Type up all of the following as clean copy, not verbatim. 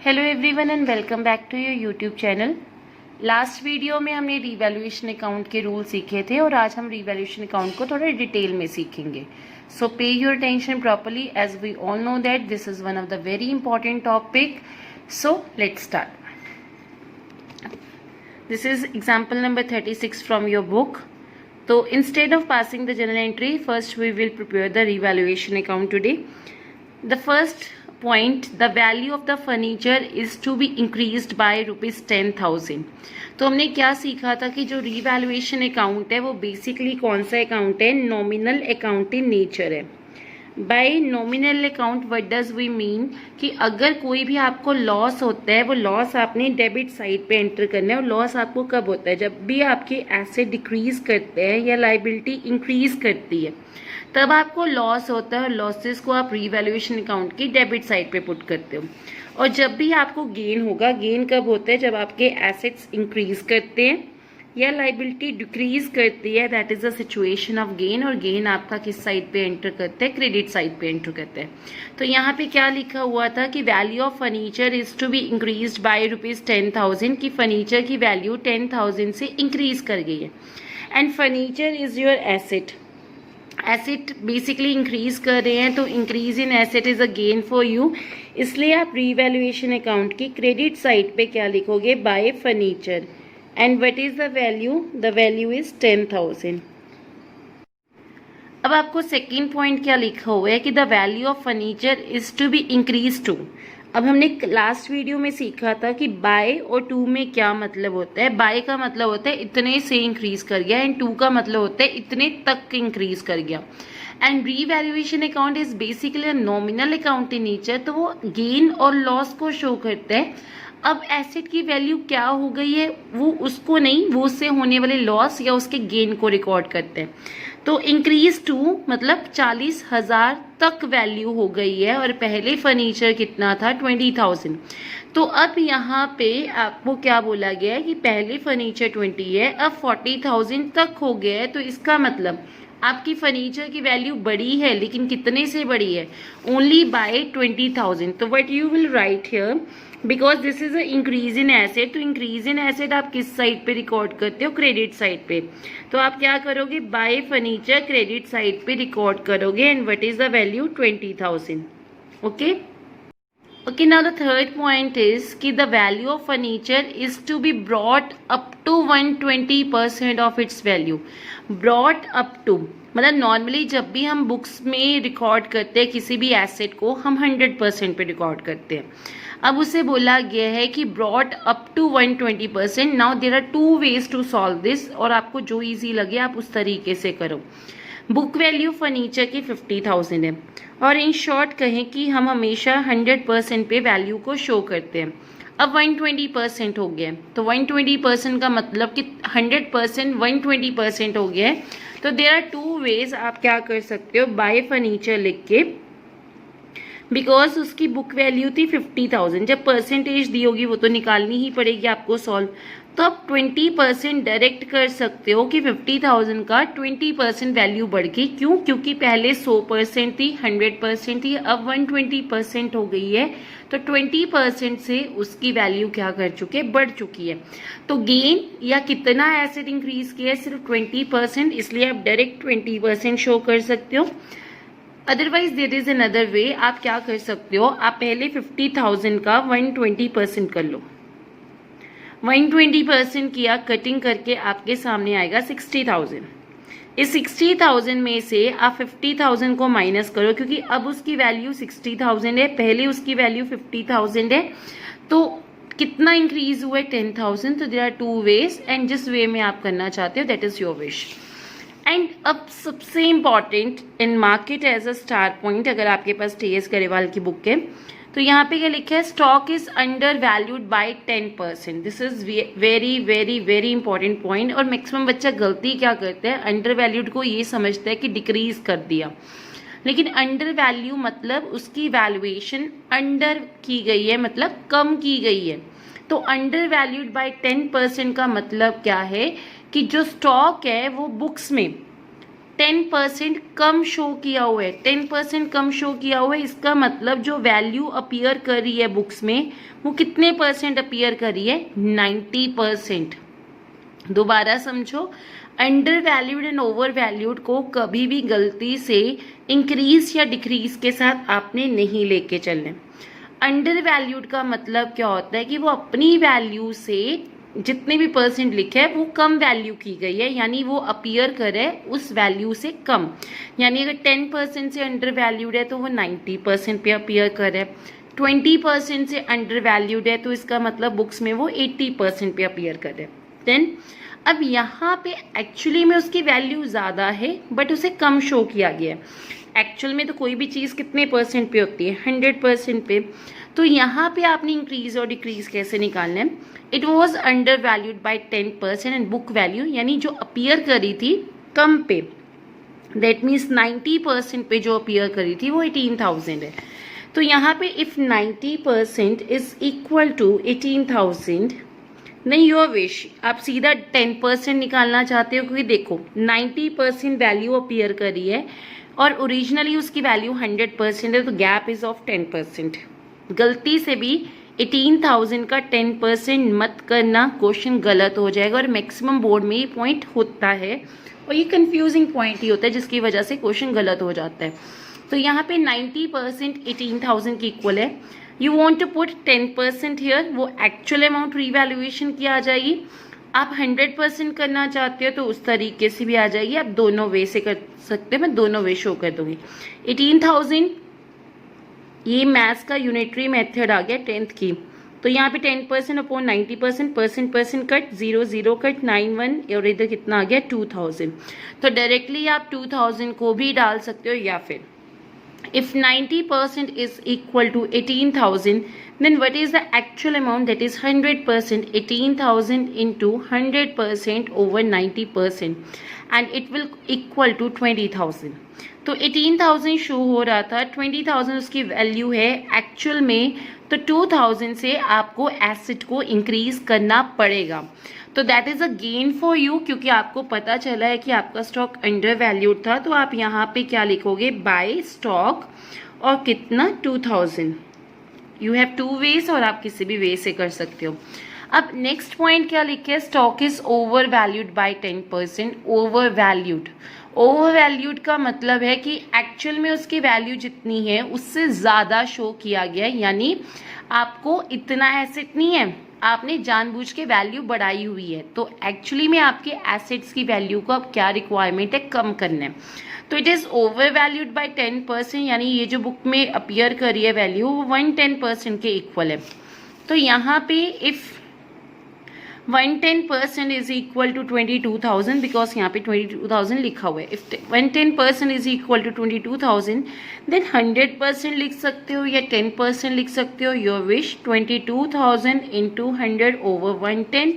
Hello everyone and welcome back to your YouTube channel. Last video में हमने revaluation account के rule सीखे थे और आज हम रीवैल्यूएशन अकाउंट को थोड़ा डिटेल में सीखेंगे। So pay your attention properly as we all know that this is one of the very important topic. So let's start. This is example number 36 from your book. तो instead of passing the journal entry first we will prepare the revaluation account today. The first point, the value of the furniture is to be increased by ₹10,000। तो हमने क्या सीखा था कि जो revaluation account है वो बेसिकली कौन सा अकाउंट है, नॉमिनल अकाउंट इन नेचर है। By nominal account what does we mean कि अगर कोई भी आपको लॉस होता है वो लॉस आपने डेबिट साइड पे एंटर करना है। और लॉस आपको कब होता है, जब भी आपके एसेट डिक्रीज करते हैं या लाइबिलिटी इंक्रीज करती है तब आपको लॉस होता है और लॉसेस को आप रीवैल्यूएशन अकाउंट की डेबिट साइड पे पुट करते हो। और जब भी आपको गेन होगा, गेन कब होता है, जब आपके एसेट्स इंक्रीज करते हैं या लाइबिलिटी डिक्रीज करती है, that is the situation of gain. और गेन आपका किस साइड पे एंटर करते हैं, क्रेडिट साइड पे एंटर करते हैं। तो यहाँ पे क्या लिखा हुआ था कि value of furniture is to be increase by ₹10,000 की फर्नीचर की वैल्यू 10,000 से इंक्रीज कर गई है। And furniture is your asset, asset basically increase कर रहे हैं तो increase in asset is a gain for you. इसलिए आप रीवैल्यूएशन अकाउंट की क्रेडिट साइड पे क्या लिखोगे, bye furniture. And what is the value, the value is 10,000। अब आपको सेकेंड पॉइंट क्या लिखा हुआ है कि the value of furniture is to be increase to. अब हमने लास्ट वीडियो में सीखा था कि बाय और टू में क्या मतलब होता है। बाय का मतलब होता है इतने से इंक्रीज कर गया एंड टू का मतलब होता है इतने तक इंक्रीज कर गया। And revaluation account is basically nominal account in nature, तो वो गेन और लॉस को शो करता है। अब एसेट की वैल्यू क्या हो गई है वो उसको नहीं, वो उससे होने वाले लॉस या उसके गेन को रिकॉर्ड करते हैं। तो इंक्रीज टू मतलब 40,000 तक वैल्यू हो गई है और पहले फर्नीचर कितना था, 20,000। तो अब यहाँ पे आपको क्या बोला गया है कि पहले फर्नीचर 20 है, अब 40,000 तक हो गया है। तो इसका मतलब आपकी फर्नीचर की वैल्यू बढ़ी है, लेकिन कितने से बढ़ी है, ओनली बाय 20,000। तो what you will write here, because this is a increase in asset, तो इंक्रीज इन एसेट आप किस साइड पे रिकॉर्ड करते हो, क्रेडिट साइड पे। तो आप क्या करोगे, बाय फर्नीचर क्रेडिट साइड पे रिकॉर्ड करोगे। And what is the value, 20,000। Okay okay, now the third point is कि the value of furniture is to be brought up to 120% of its value. Brought up to मतलब normally जब भी हम books में record करते हैं किसी भी एसेट को हम 100% पे रिकॉर्ड करते हैं। अब उसे बोला गया है कि brought up to 120%। Now there are two ways to solve this, और आपको जो इजी लगे आप उस तरीके से करो। बुक वैल्यू फर्नीचर की 50,000 है और इन शॉर्ट कहें कि हम हमेशा 100% पे वैल्यू को शो करते हैं। अब 120% हो गया है, तो 120% का मतलब कि 100% 120% हो गया है। तो देयर आर टू वेज, आप क्या कर सकते हो, बाय फर्नीचर लिख के, बिकॉज उसकी बुक वैल्यू थी 50,000, जब परसेंटेज दी होगी वो तो निकालनी ही पड़ेगी आपको सॉल्व। तो आप 20% डायरेक्ट कर सकते हो कि 50,000 का 20% वैल्यू बढ़ गई। क्यों, क्योंकि पहले 100% थी, 100% थी, अब 120% हो गई है। तो 20% से उसकी वैल्यू क्या कर चुके, बढ़ चुकी है। तो गेन या कितना एसेट इंक्रीज किया है, सिर्फ 20%, इसलिए आप डायरेक्ट 20% शो कर सकते हो। Otherwise there is another way, आप क्या कर सकते हो, आप पहले 50,000 का 120% कर लो। 120% किया, कटिंग करके आपके सामने आएगा 60,000। इस 60,000 में से आप 50,000 को माइनस करो, क्योंकि अब उसकी वैल्यू 60,000 है, पहले उसकी वैल्यू 50,000 है। तो कितना इंक्रीज हुआ है, 10,000। तो there are two ways, and जिस वे में आप करना चाहते हो that is your wish. And अब सबसे important in market as a star point, अगर आपके पास TS गरेवाल की बुक है तो यहाँ पे क्या लिखा है, stock is under valued bye 10%। This is very very very important point. और मैक्सिमम बच्चा गलती क्या करते हैं, अंडर वैल्यूड को ये समझता है कि डिक्रीज कर दिया, लेकिन अंडर वैल्यू मतलब उसकी वैल्यूएशन अंडर की गई है, मतलब कम की गई है। तो अंडर वैल्यूड बाय 10% का मतलब क्या है कि जो स्टॉक है वो बुक्स में 10% कम शो किया हुआ है, 10% कम शो किया हुआ है। इसका मतलब जो वैल्यू अपीयर कर रही है बुक्स में वो कितने परसेंट अपीयर कर रही है? 90%। दोबारा समझो, under valued and over valued को कभी भी गलती से इंक्रीज या डिक्रीज के साथ आपने नहीं लेके चलने। अंडर वैल्यूड का मतलब क्या होता है कि वो अपनी वैल्यू से जितने भी परसेंट लिखे है वो कम वैल्यू की गई है, यानी वो अपीयर करे उस वैल्यू से कम। यानी अगर 10% से अंडर वैल्यूड है तो वो 90% पे अपीयर करे, 20% से अंडर वैल्यूड है तो इसका मतलब बुक्स में वो 80% पे अपीयर करे। देन अब यहाँ पे एक्चुअली में उसकी वैल्यू ज़्यादा है बट उसे कम शो किया गया है। एक्चुअल में तो कोई भी चीज़ कितने परसेंट पे होती है? 100% पे। तो यहाँ पे आपने इंक्रीज और डिक्रीज कैसे निकालना है? It was under valued by 10% and book value, यानी जो अपीयर करी थी कम पे, दैट मीन्स 90% पे जो अपीयर करी थी वो 18,000 है। तो यहाँ पे इफ 90% इज इक्वल टू 18,000, नहीं योर विश, आप सीधा 10% निकालना चाहते हो क्योंकि देखो 90% वैल्यू अपीयर करी है और ओरिजिनली उसकी वैल्यू 100% है, तो गैप इज ऑफ 10%। गलती से भी 18,000 का 10% मत करना, क्वेश्चन गलत हो जाएगा। और मैक्सिमम बोर्ड में ये पॉइंट होता है और ये कंफ्यूजिंग पॉइंट ही होता है जिसकी वजह से क्वेश्चन गलत हो जाता है। तो यहाँ पे 90% 18,000 की इक्वल है। You want to put 10% here, वो एक्चुअल अमाउंट रीवैल्यूएशन की आ जाएगी। आप 100% करना चाहते हो तो उस तरीके से भी आ जाएगी, आप दोनों वे से कर सकते हो, मैं दोनों वे शो कर दूंगी। 18,000 ये मैथ्स का यूनिटरी मेथड आ गया 10th की, तो यहाँ पे 10% अपॉन 90%, परसेंट कट 0 0 कट 9 1 और इधर कितना आ गया 2,000। तो डायरेक्टली आप 2,000 को भी डाल सकते हो, या फिर if 90% is equal to 18,000, then what is the actual amount? That is 100%, 18,000 into 100% over 90%, and it will equal to 20,000. तो 18,000 शो हो रहा था, 20,000 उसकी वैल्यू है एक्चुअल में, तो 2,000 से आपको एसेट को इंक्रीज करना पड़ेगा। तो that is a gain for you, क्योंकि आपको पता चला है कि आपका स्टॉक अंडर वैल्यूड था। तो आप यहाँ पे क्या लिखोगे? बाय स्टॉक और कितना 2,000। यू हैव 2 वेज और आप किसी भी वे से कर सकते हो। अब नेक्स्ट पॉइंट क्या लिखे? Stock is over valued bye 10%। Over valued, over valued का मतलब है कि एक्चुअल में उसकी वैल्यू जितनी है उससे ज़्यादा शो किया गया है, यानी आपको इतना एसेट नहीं है, आपने जानबूझ के वैल्यू बढ़ाई हुई है। तो एक्चुअली में आपके एसेट्स की वैल्यू को अब क्या रिक्वायरमेंट है? कम करना है। तो it is over valued bye 10%, यानी ये जो बुक में अपीयर कर रही है वैल्यू वो 110% के इक्वल है। तो यहाँ पे if 110% is equal to 22,000, because यहाँ पे 22,000 लिखा हुआ है। If 110% is equal to 22,000, then 100% लिख सकते हो या 10% लिख सकते हो, your wish. 22,000 into 100 over 110,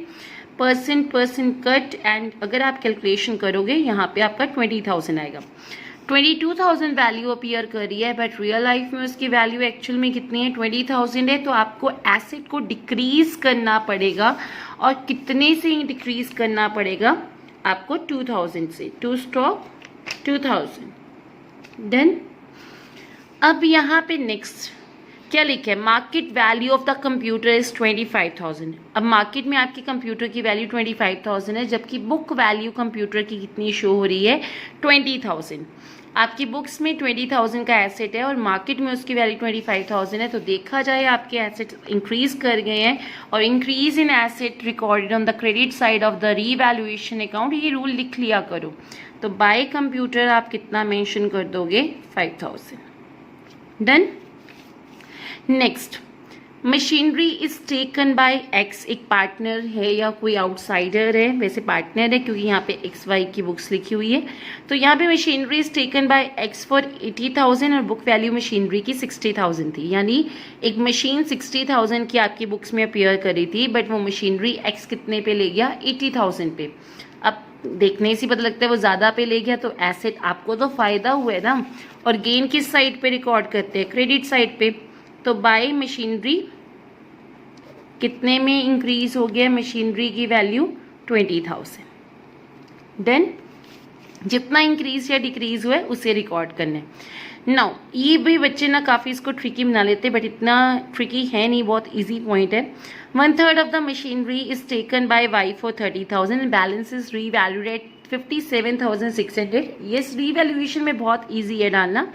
percent cut, and अगर आप कैलकुलेशन करोगे यहाँ पे आपका 20,000 आएगा। 22,000 वैल्यू अपीयर कर रही है, बट रियल लाइफ में उसकी वैल्यू एक्चुअल में कितनी है? 20,000 है। तो आपको एसेट को डिक्रीज करना पड़ेगा, और कितने से डिक्रीज करना पड़ेगा? आपको 2,000 से। To stock 2,000। देन अब यहाँ पे नेक्स्ट क्या लिखा है? Market value of the computer is 25,000। अब मार्केट में आपकी कंप्यूटर की वैल्यू 25,000 है, जबकि बुक वैल्यू कंप्यूटर की कितनी शो हो रही है? 20,000। आपकी बुक्स में 20,000 का एसेट है और मार्केट में उसकी वैल्यू 25,000 है। तो देखा जाए आपके एसेट इंक्रीज कर गए हैं, और increase in asset recorded on the credit side of the revaluation account, ये रूल लिख लिया करो। तो बाय कंप्यूटर आप कितना मेंशन कर दोगे? 5,000। Done. Next, machinery is taken bye x. एक पार्टनर है या कोई आउटसाइडर है, वैसे पार्टनर है क्योंकि यहाँ पे एक्स वाई की बुक्स लिखी हुई है। तो यहाँ पे machinery is taken bye x for 80,000 और बुक वैल्यू मशीनरी की 60,000 थी, यानी एक मशीन 60,000 की आपकी बुक्स में अपीयर करी थी, बट वो मशीनरी एक्स कितने पे ले गया? 80,000 पे। अब देखने से पता लगता है वो ज़्यादा पे ले गया, तो एसेट आपको तो फायदा हुआ है ना। और गेन किस साइड पे रिकॉर्ड करते हैं? क्रेडिट साइड पे। तो बाय मशीनरी कितने में इंक्रीज हो गया? मशीनरी की वैल्यू 20,000। देन जितना इंक्रीज या डिक्रीज हुआ है उसे रिकॉर्ड करना है। नाउ ये भी बच्चे ना काफ़ी इसको ट्रिकी बना लेते, बट इतना ट्रिकी है नहीं, बहुत इजी पॉइंट है। 1/3 of the machinery is taken by Y for 30,000 and balance is revalued at 57,600। Yes, revaluation में बहुत ईजी है डालना,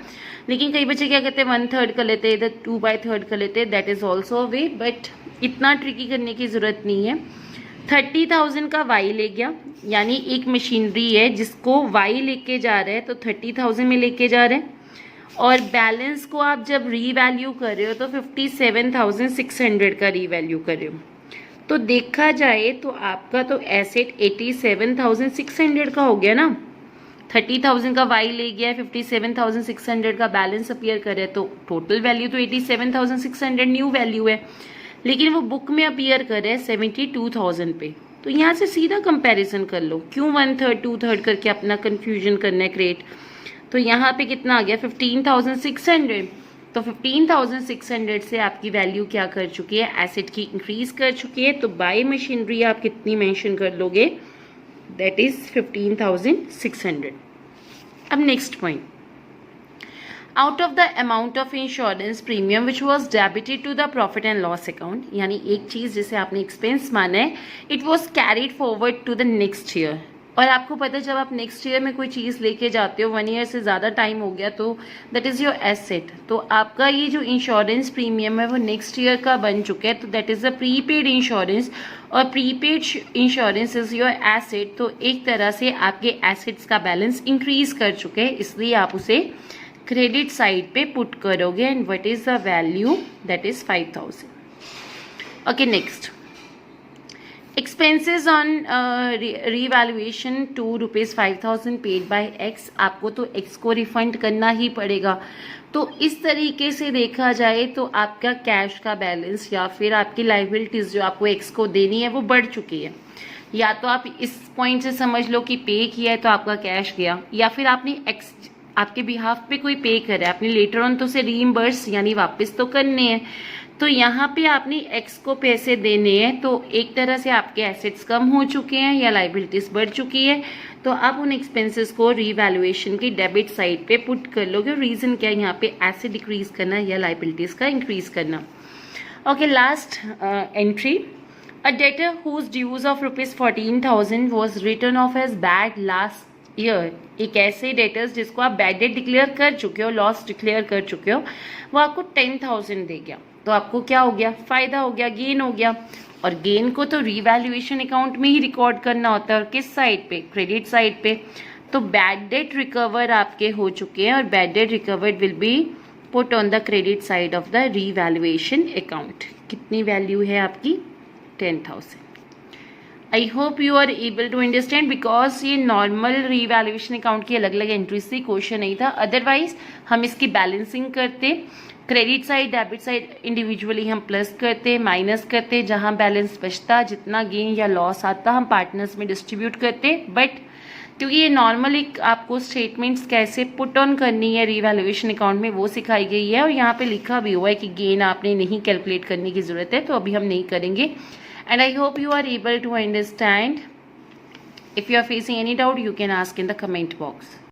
लेकिन कई बच्चे क्या कहते हैं 1/3 कर लेते हैं, इधर 2/3 कर लेते हैं, that is also way, but इतना ट्रिकी करने की जरूरत नहीं है। 30,000 का वाई ले गया, यानी एक मशीनरी है जिसको वाई लेके जा रहे हैं तो 30,000 में लेके जा रहे हैं, और बैलेंस को आप जब रीवैल्यू कर रहे हो तो 57,600 का रीवैल्यू कर रहे हो। तो देखा जाए तो आपका तो एसेट 87,600 का हो गया ना। 30,000 का वाई ले गया, 57,600 का बैलेंस अपीयर करे, तो टोटल वैल्यू तो 87,600 न्यू वैल्यू है, लेकिन वो बुक में अपीयर कर रहा है 72,000 पे। तो यहाँ से सीधा कंपैरिजन कर लो, क्यों 1/3 2/3 करके अपना कंफ्यूजन करना है क्रिएट। तो यहाँ पे कितना आ गया 15,600। तो 15,600 से आपकी वैल्यू क्या कर चुकी है, एसेट की इंक्रीज कर चुकी है। तो बाय मशीनरी आप कितनी मेंशन कर लोगे, दैट इज 15,600। अब next point, out of the amount of insurance premium which was debited to the profit and loss account, यानी एक चीज जिसे आपने एक्सपेंस माना है, it was carried forward to the next year. और आपको पता है जब आप नेक्स्ट ईयर में कोई चीज लेके जाते हो, 1 ईयर से ज्यादा टाइम हो गया, तो दैट इज योर एसेट। तो आपका ये जो इंश्योरेंस प्रीमियम है वो नेक्स्ट ईयर का बन चुका है, तो that is a prepaid insurance, और prepaid insurance is your asset. तो एक तरह से आपके एसेट्स का बैलेंस इंक्रीज कर चुके हैं, इसलिए आप उसे क्रेडिट साइड पे पुट करोगे, and what is the value, that is 5,000। Okay, next, expenses on revaluation to ₹5,000 paid by X. आपको तो एक्स को रिफंड करना ही पड़ेगा। तो इस तरीके से देखा जाए तो आपका कैश का बैलेंस या फिर आपकी लाइबिलिटीज जो आपको एक्स को देनी है वो बढ़ चुकी है। या तो आप इस पॉइंट से समझ लो कि पे किया है तो आपका कैश गया, या फिर आपने एक्स आपके बिहाफ पे कोई पे करा है, आपने लेटर ऑन तो उसे रीइंबर्स यानी वापस तो करने हैं। तो यहाँ पे आपने एक्स को पैसे देने हैं, तो एक तरह से आपके एसेट्स कम हो चुके हैं या लाइबिलिटीज बढ़ चुकी है, तो आप उन एक्सपेंसेस को रीवैल्यूएशन की डेबिट साइड पे पुट कर लोगे। रीजन क्या है यहाँ पे, एसेट डिक्रीज करना या लाइबिलिटीज का इंक्रीज करना। Okay, last entry, a debtor whose dues of ₹14,000 was return of as bad last year. एक ऐसे डेटर्स जिसको आप बैड डेट डिक्लेयर कर चुके हो, लॉस डिक्लेयर कर चुके हो, वो आपको 10,000 दे गया। तो आपको क्या हो गया, फायदा हो गया, गेन हो गया। और गेन को तो रीवैल्यूएशन अकाउंट में ही रिकॉर्ड करना होता है, और किस साइड पे, क्रेडिट साइड पे। तो बैड डेट रिकवर आपके हो चुके हैं, और bad debt recovered will be put on the credit side of the revaluation account. कितनी वैल्यू है आपकी, 10,000। I hope you are able to understand, because ये नॉर्मल रीवैल्यूएशन अकाउंट की अलग अलग एंट्रीज से क्वेश्चन नहीं था। अदरवाइज हम इसकी बैलेंसिंग करते, credit side debit side individually हम प्लस करते, माइनस करते, जहां बैलेंस बचता, जितना गेन या लॉस आता हम पार्टनर्स में डिस्ट्रीब्यूट करते। बट क्योंकि ये नॉर्मली आपको स्टेटमेंट्स कैसे पुट ऑन करनी है रीवैल्यूएशन अकाउंट में वो सिखाई गई है, और यहाँ पे लिखा भी हुआ है कि गेन आपने नहीं कैलकुलेट करने की जरूरत है, तो अभी हम नहीं करेंगे। And I hope you are able to understand. If you are facing any doubt, you can ask in the comment box.